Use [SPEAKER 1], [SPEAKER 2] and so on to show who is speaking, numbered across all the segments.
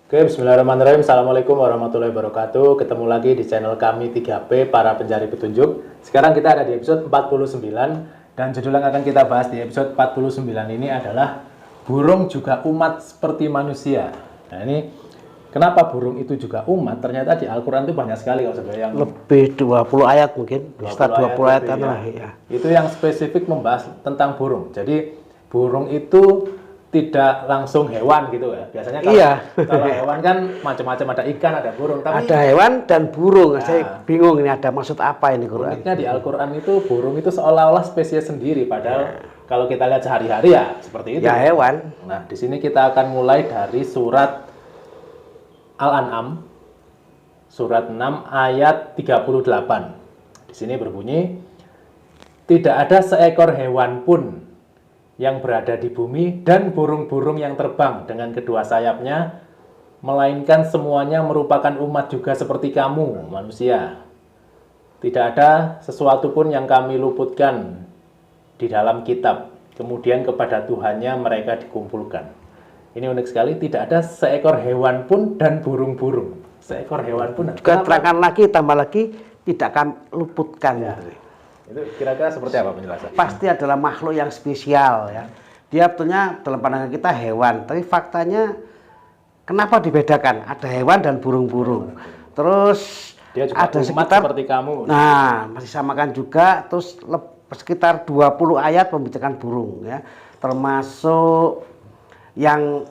[SPEAKER 1] Oke, bismillahirrahmanirrahim. Assalamualaikum warahmatullahi wabarakatuh. Ketemu lagi di channel kami 3P, para pencari petunjuk. Sekarang kita ada di episode 49, dan judul yang akan kita bahas di episode 49 ini adalah burung juga umat seperti manusia. Nah, ini kenapa burung itu juga umat? Ternyata di Al-Quran itu banyak sekali kalau sebenarnya yang
[SPEAKER 2] Lebih 20 ayat mungkin, 20 ayat lah ya.
[SPEAKER 1] Itu yang spesifik membahas tentang burung. Jadi burung itu tidak langsung hewan gitu ya. Biasanya kalau hewan kan macam-macam, ada ikan, ada burung. Tapi
[SPEAKER 2] ada hewan dan burung. Saya bingung ini ada maksud apa ini Quran.
[SPEAKER 1] uniknya di Al-Quran itu burung itu seolah-olah spesies sendiri. Padahal kalau kita lihat sehari-hari ya seperti itu.
[SPEAKER 2] Ya hewan.
[SPEAKER 1] Nah, di sini kita akan mulai dari surat Al-An'am, surat 6 ayat 38. Di sini berbunyi, tidak ada seekor hewan pun yang berada di bumi dan burung-burung yang terbang dengan kedua sayapnya, melainkan semuanya merupakan umat juga seperti kamu, manusia. Tidak ada sesuatu pun yang kami luputkan di dalam kitab, kemudian kepada Tuhannya mereka dikumpulkan. Ini unik sekali, tidak ada seekor hewan pun dan burung-burung. Seekor hewan pun.
[SPEAKER 2] Juga terangkan lagi, tambah lagi, tidak kami luputkan. Ya.
[SPEAKER 1] Itu kira-kira seperti apa penjelasannya?
[SPEAKER 2] Pasti adalah makhluk yang spesial ya. Dia betulnya dalam pandangan kita hewan, tapi faktanya kenapa dibedakan? Ada hewan dan burung-burung. Terus
[SPEAKER 1] dia juga
[SPEAKER 2] ada
[SPEAKER 1] umat
[SPEAKER 2] sekitar
[SPEAKER 1] seperti kamu.
[SPEAKER 2] Nah, masih samakan juga. Terus sekitar 20 ayat membicarakan burung ya. Termasuk yang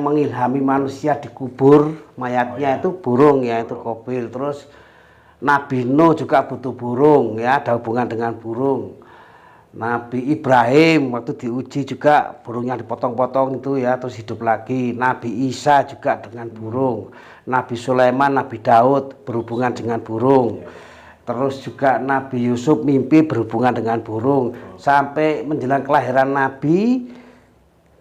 [SPEAKER 2] mengilhami manusia dikubur mayatnya itu burung ya, itu Qabil. Terus Nabi Nuh juga butuh burung ya, ada hubungan dengan burung. Nabi Ibrahim waktu diuji juga burungnya dipotong-potong itu ya, terus hidup lagi. Nabi Isa juga dengan burung. Nabi Sulaiman, Nabi Daud berhubungan dengan burung. Terus juga Nabi Yusuf mimpi berhubungan dengan burung. Sampai menjelang kelahiran Nabi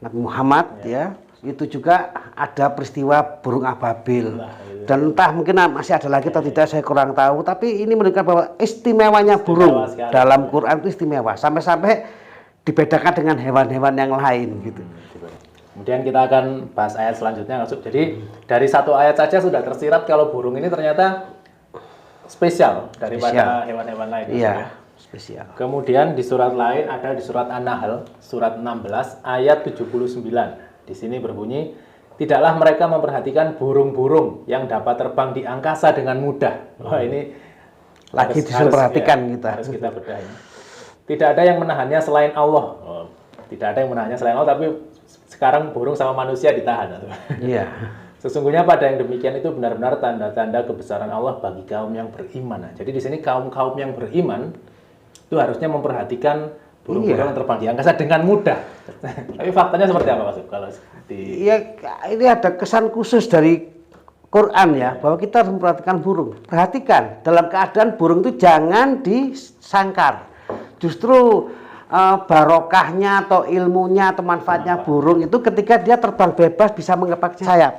[SPEAKER 2] Muhammad ya, itu juga ada peristiwa burung ababil. Dan entah mungkin masih ada lagi atau tidak, saya kurang tahu. Tapi ini menunjukkan bahwa istimewanya burung dalam Quran itu istimewa. Sampai-sampai dibedakan dengan hewan-hewan yang lain gitu.
[SPEAKER 1] Kemudian kita akan bahas ayat selanjutnya. Jadi dari satu ayat saja sudah tersirat kalau burung ini ternyata spesial daripada hewan-hewan lain.
[SPEAKER 2] Iya, spesial.
[SPEAKER 1] Kemudian di surat lain ada di surat An-Nahl, surat 16 ayat 79. Di sini berbunyi, tidaklah mereka memperhatikan burung-burung yang dapat terbang di angkasa dengan mudah. Wah, ini
[SPEAKER 2] lagi disuruh perhatikan kita.
[SPEAKER 1] Harus kita bedahi. Tidak ada yang menahannya selain Allah. Tidak ada yang menahannya selain Allah, tapi sekarang burung sama manusia ditahan.
[SPEAKER 2] Iya.
[SPEAKER 1] Sesungguhnya pada yang demikian itu benar-benar tanda-tanda kebesaran Allah bagi kaum yang beriman. Nah, jadi di sini kaum-kaum yang beriman itu harusnya memperhatikan burung-burung yang terbang di angkasa dengan mudah. Tapi faktanya seperti apa, Mas? Kalau
[SPEAKER 2] Iya, ini ada kesan khusus dari Quran ya, bahwa kita harus memperhatikan burung. Perhatikan, dalam keadaan burung itu jangan disangkar. Justru barokahnya atau ilmunya atau manfaatnya burung itu ketika dia terbang bebas bisa mengepaknya sayap.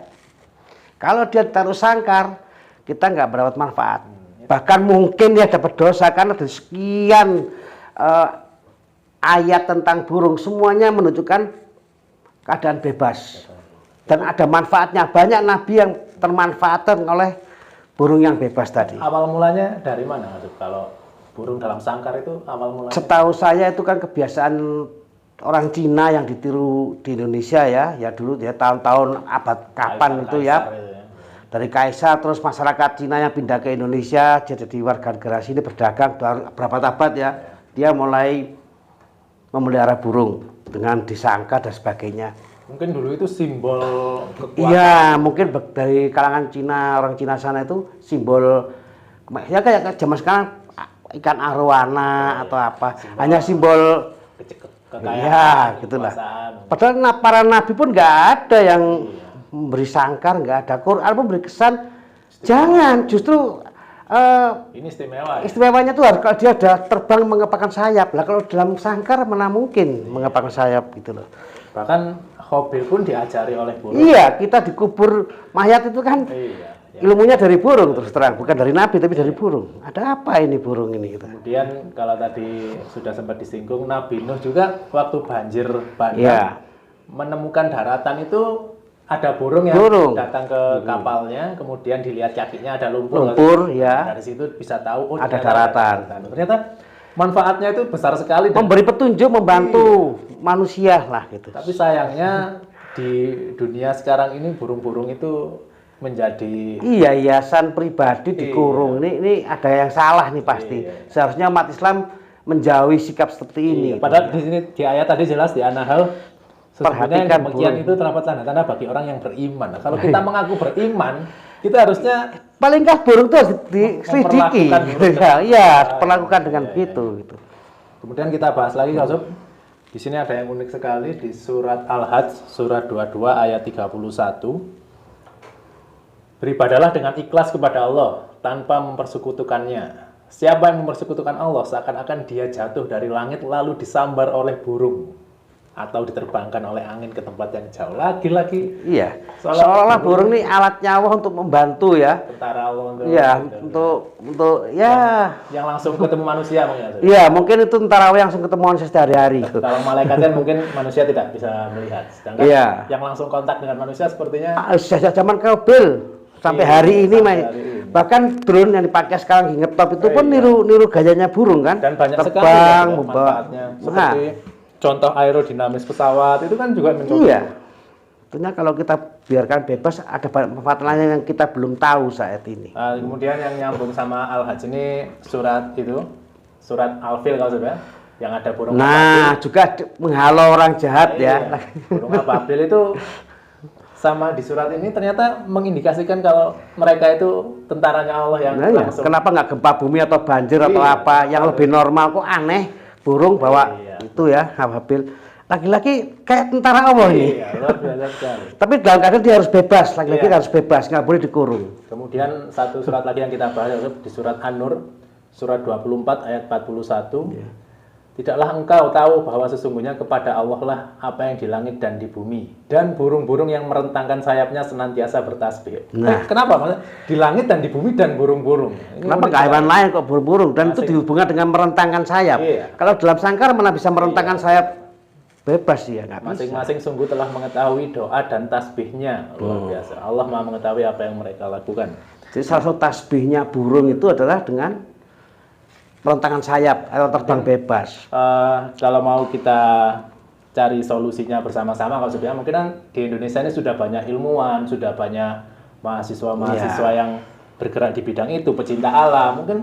[SPEAKER 2] Kalau dia taruh sangkar, kita nggak mendapat manfaat. Bahkan mungkin dia dapat dosa karena ada sekian ayat tentang burung, semuanya menunjukkan keadaan bebas dan ada manfaatnya. Banyak nabi yang termanfaatkan oleh burung yang bebas tadi.
[SPEAKER 1] Awal mulanya dari mana, Mas? Kalau burung dalam sangkar itu awal mulanya?
[SPEAKER 2] Setahu saya itu kan kebiasaan orang Cina yang ditiru di Indonesia ya dulu ya, tahun-tahun abad kapan itu ya. Dari Kaisar, terus masyarakat Cina yang pindah ke Indonesia jadi warga negara sini berdagang berapa abad ya. Dia mulai memelihara burung dengan disangka dan sebagainya.
[SPEAKER 1] Mungkin dulu itu simbol kekuatan.
[SPEAKER 2] Iya, mungkin dari kalangan Cina, orang Cina sana itu simbol, ya kayak zaman sekarang ikan arowana atau apa, hanya simbol
[SPEAKER 1] kekayaan,
[SPEAKER 2] ya gitulah. Padahal para nabi pun nggak ada yang memberi sangkar, nggak ada. Quran pun beri kesan jangan, justru
[SPEAKER 1] ini istimewa.
[SPEAKER 2] Istimewanya tuh harus kalau dia ada terbang mengepakkan sayap. Lah kalau dalam sangkar mana mungkin mengepakkan sayap gitu loh.
[SPEAKER 1] Bahkan Qabil pun diajari oleh burung.
[SPEAKER 2] Iya, kita dikubur mayat itu kan ilmunya dari burung terus terang, bukan dari nabi tapi dari burung. Ada apa ini burung ini gitu.
[SPEAKER 1] Kemudian kalau tadi sudah sempat disinggung, Nabi Nuh juga waktu banjir bandang menemukan daratan itu ada burung yang
[SPEAKER 2] Burung.
[SPEAKER 1] datang ke kapalnya, kemudian dilihat kakinya ada lumpur.
[SPEAKER 2] Lumpur, ya.
[SPEAKER 1] Dari situ bisa tahu oh
[SPEAKER 2] Ada
[SPEAKER 1] ternyata
[SPEAKER 2] daratan.
[SPEAKER 1] Ternyata manfaatnya itu besar sekali.
[SPEAKER 2] Memberi petunjuk, membantu manusia lah gitu.
[SPEAKER 1] Tapi sayangnya di dunia sekarang ini burung-burung itu menjadi
[SPEAKER 2] Iya, hiasan pribadi dikurung. Ini ada yang salah nih pasti. Seharusnya umat Islam menjauhi sikap seperti ini.
[SPEAKER 1] Padahal di sini di ayat tadi jelas di An-Nahl sesungguhnya
[SPEAKER 2] Perhatikan
[SPEAKER 1] demikian
[SPEAKER 2] burung.
[SPEAKER 1] itu terdapat tanda-tanda bagi orang yang beriman. Nah, kalau kita mengaku beriman, kita harusnya
[SPEAKER 2] Paling nggak burung itu harus diselidiki.
[SPEAKER 1] Memperlakukan burung
[SPEAKER 2] Iya, perlakukan dengan gitu.
[SPEAKER 1] kemudian kita bahas lagi Kak Sob. Di sini ada yang unik sekali di surat Al-Hajj surat 22 ayat 31. Beribadalah dengan ikhlas kepada Allah tanpa mempersekutukannya. Siapa yang mempersekutukan Allah seakan-akan dia jatuh dari langit lalu disambar oleh burung atau diterbangkan oleh angin ke tempat yang jauh. Lagi-lagi
[SPEAKER 2] Iya. Seolah-olah burung ini alat nyawa untuk membantu ya.
[SPEAKER 1] tentara Allah untuk
[SPEAKER 2] Iya, untuk ya.
[SPEAKER 1] yang langsung ketemu manusia mungkin.
[SPEAKER 2] Iya, mungkin itu tentara yang langsung ketemuan sehari-hari.
[SPEAKER 1] Kalau malaikat kan mungkin manusia tidak bisa melihat. Sedangkan
[SPEAKER 2] Iya.
[SPEAKER 1] yang langsung kontak dengan manusia sepertinya
[SPEAKER 2] Sejak zaman Kabil sampai
[SPEAKER 1] Iya,
[SPEAKER 2] hari ini,
[SPEAKER 1] sampai hari ini.
[SPEAKER 2] bahkan drone yang dipakai sekarang ngetop itu pun
[SPEAKER 1] Iya.
[SPEAKER 2] niru gayanya burung kan.
[SPEAKER 1] dan banyak sekali
[SPEAKER 2] Terbang,
[SPEAKER 1] ya,
[SPEAKER 2] membawa.
[SPEAKER 1] manfaatnya. Seperti contoh aerodinamis pesawat itu kan juga mencoba.
[SPEAKER 2] Iya. Tentunya kalau kita biarkan bebas ada banyak manfaat lain yang kita belum tahu saat ini.
[SPEAKER 1] Kemudian yang nyambung sama Al-Hajj ini surat itu, surat Al-Fil kalau sudah, yang ada burung
[SPEAKER 2] Nah, juga menghalau orang jahat ya.
[SPEAKER 1] Burung ababil itu sama di surat ini ternyata mengindikasikan kalau mereka itu tentaranya Allah yang
[SPEAKER 2] Nah, ya.
[SPEAKER 1] langsung.
[SPEAKER 2] Kenapa nggak gempa bumi atau banjir atau
[SPEAKER 1] Iya.
[SPEAKER 2] apa yang lebih normal kok aneh burung bawa
[SPEAKER 1] Iya.
[SPEAKER 2] itu ya ababil. Laki-laki kayak tentara Allah ini.
[SPEAKER 1] Iya, luar biasa sekali.
[SPEAKER 2] Tapi dalam keadaan dia harus bebas, laki-laki
[SPEAKER 1] Iya.
[SPEAKER 2] harus bebas, nggak boleh dikurung.
[SPEAKER 1] Kemudian satu surat lagi yang kita bahas di surat An-Nur surat 24 ayat 41. Tidaklah engkau tahu bahwa sesungguhnya kepada Allah lah apa yang di langit dan di bumi dan burung-burung yang merentangkan sayapnya senantiasa bertasbih.
[SPEAKER 2] Nah.
[SPEAKER 1] Kenapa? Maksudnya di langit dan di bumi dan burung-burung. Ini
[SPEAKER 2] Kenapa
[SPEAKER 1] unik
[SPEAKER 2] nggak hewan
[SPEAKER 1] sekali.
[SPEAKER 2] lain kok burung-burung? Dan itu dihubungkan dengan merentangkan sayap.
[SPEAKER 1] Iya.
[SPEAKER 2] Kalau dalam sangkar mana bisa merentangkan sayap bebas ya nggak bisa.
[SPEAKER 1] Masing-masing sungguh telah mengetahui doa dan tasbihnya. Luar biasa. Allah Maha mengetahui apa yang mereka lakukan.
[SPEAKER 2] Jadi salah satu tasbihnya burung itu adalah dengan merentangan sayap atau terbang bebas.
[SPEAKER 1] Kalau mau kita cari solusinya bersama-sama, kalau sebenarnya mungkin kan di Indonesia ini sudah banyak ilmuwan, sudah banyak mahasiswa-mahasiswa yang bergerak di bidang itu, pecinta alam. Mungkin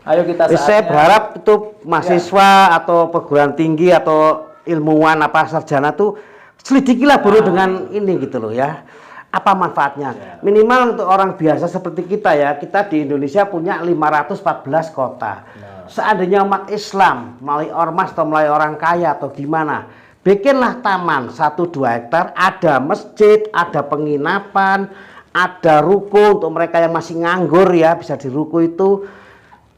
[SPEAKER 1] ayo kita
[SPEAKER 2] Saya berharap itu mahasiswa atau perguruan tinggi atau ilmuwan apa sarjana tuh selidikilah burung dengan ini gitu loh ya. Apa manfaatnya? Minimal untuk orang biasa seperti kita ya, kita di Indonesia punya 514 kota. Seandainya umat Islam melalui ormas atau melalui orang kaya atau gimana, bikinlah taman 1-2 hektar, ada masjid, ada penginapan, ada ruko untuk mereka yang masih nganggur ya, bisa di ruko itu.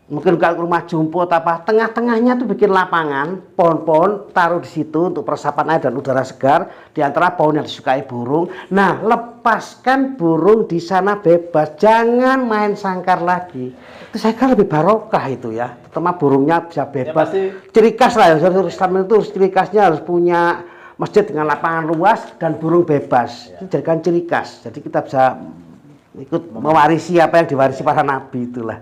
[SPEAKER 2] Mungkin kalau rumah jompo atau apa, tengah-tengahnya tuh bikin lapangan, pohon-pohon taruh di situ untuk peresapan air dan udara segar, di antara pohon yang disukai burung. Nah, lepaskan burung di sana bebas, jangan main sangkar lagi. Itu saya kira lebih barokah itu ya, terutama burungnya bisa bebas.
[SPEAKER 1] pasti.
[SPEAKER 2] Ciri khas lah ya, Islam itu ciri khasnya harus punya masjid dengan lapangan luas dan burung bebas. Itu jadikan ciri khas. Jadi kita bisa ikut mewarisi apa yang diwarisi para nabi itulah.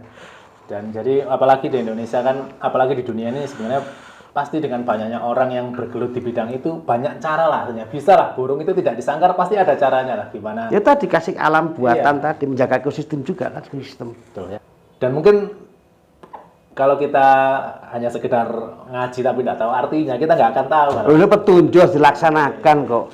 [SPEAKER 1] Dan jadi apalagi di Indonesia kan, apalagi di dunia ini sebenarnya pasti dengan banyaknya orang yang bergelut di bidang itu banyak cara lah, bisa lah burung itu tidak disangkar, pasti ada caranya lah gimana.
[SPEAKER 2] Ya tadi dikasih alam buatan tadi menjaga ekosistem juga kan ekosistem.
[SPEAKER 1] Betul ya. Dan mungkin kalau kita hanya sekedar ngaji tapi tidak tahu artinya, kita nggak akan tahu.
[SPEAKER 2] Ini petunjuk harus dilaksanakan kok.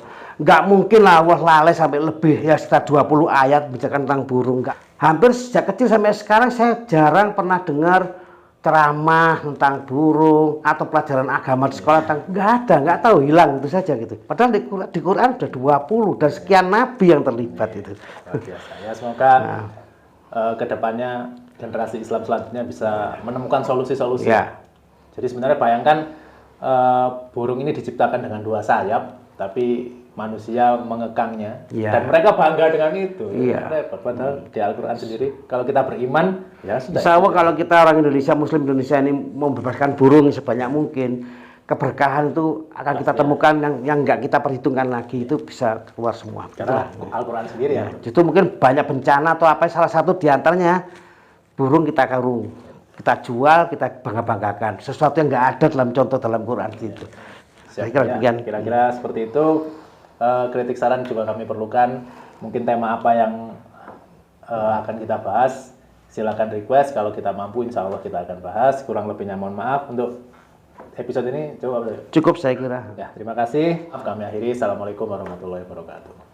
[SPEAKER 2] Nggak mungkin lah Allah lalai sampai lebih ya sekitar 20 ayat bicara tentang burung. Nggak. Hampir sejak kecil sampai sekarang saya jarang pernah dengar ceramah tentang burung atau pelajaran agama di sekolah tentang nggak tahu, hilang itu saja gitu. Padahal di Quran sudah 20 dan sekian nabi yang terlibat itu.
[SPEAKER 1] Luar biasa. Ya semoga kedepannya generasi Islam selanjutnya bisa menemukan solusi-solusi.
[SPEAKER 2] Ya.
[SPEAKER 1] Jadi sebenarnya bayangkan burung ini diciptakan dengan 2 sayap, tapi manusia mengekangnya dan mereka bangga dengan itu. Repot. Padahal di Al-Quran sendiri kalau kita beriman ya sudah.
[SPEAKER 2] Insya Allah kalau kita orang Indonesia, Muslim Indonesia ini membebaskan burung sebanyak mungkin, keberkahan itu akan kita temukan yang nggak kita perhitungkan lagi, itu bisa keluar semua.
[SPEAKER 1] Karena Al-Quran sendiri ya.
[SPEAKER 2] Justru mungkin banyak bencana atau apa, salah satu diantaranya burung kita karung, kita jual, kita bangga-banggakan. Sesuatu yang nggak ada dalam contoh dalam Quran gitu.
[SPEAKER 1] Kira-kira seperti itu. Kritik saran juga kami perlukan. Mungkin tema apa yang akan kita bahas, silakan request. Kalau kita mampu, insya Allah kita akan bahas. Kurang lebihnya mohon maaf. Untuk episode ini cukup
[SPEAKER 2] saya kira.
[SPEAKER 1] Ya, terima kasih. Kami akhiri. Assalamualaikum warahmatullahi wabarakatuh.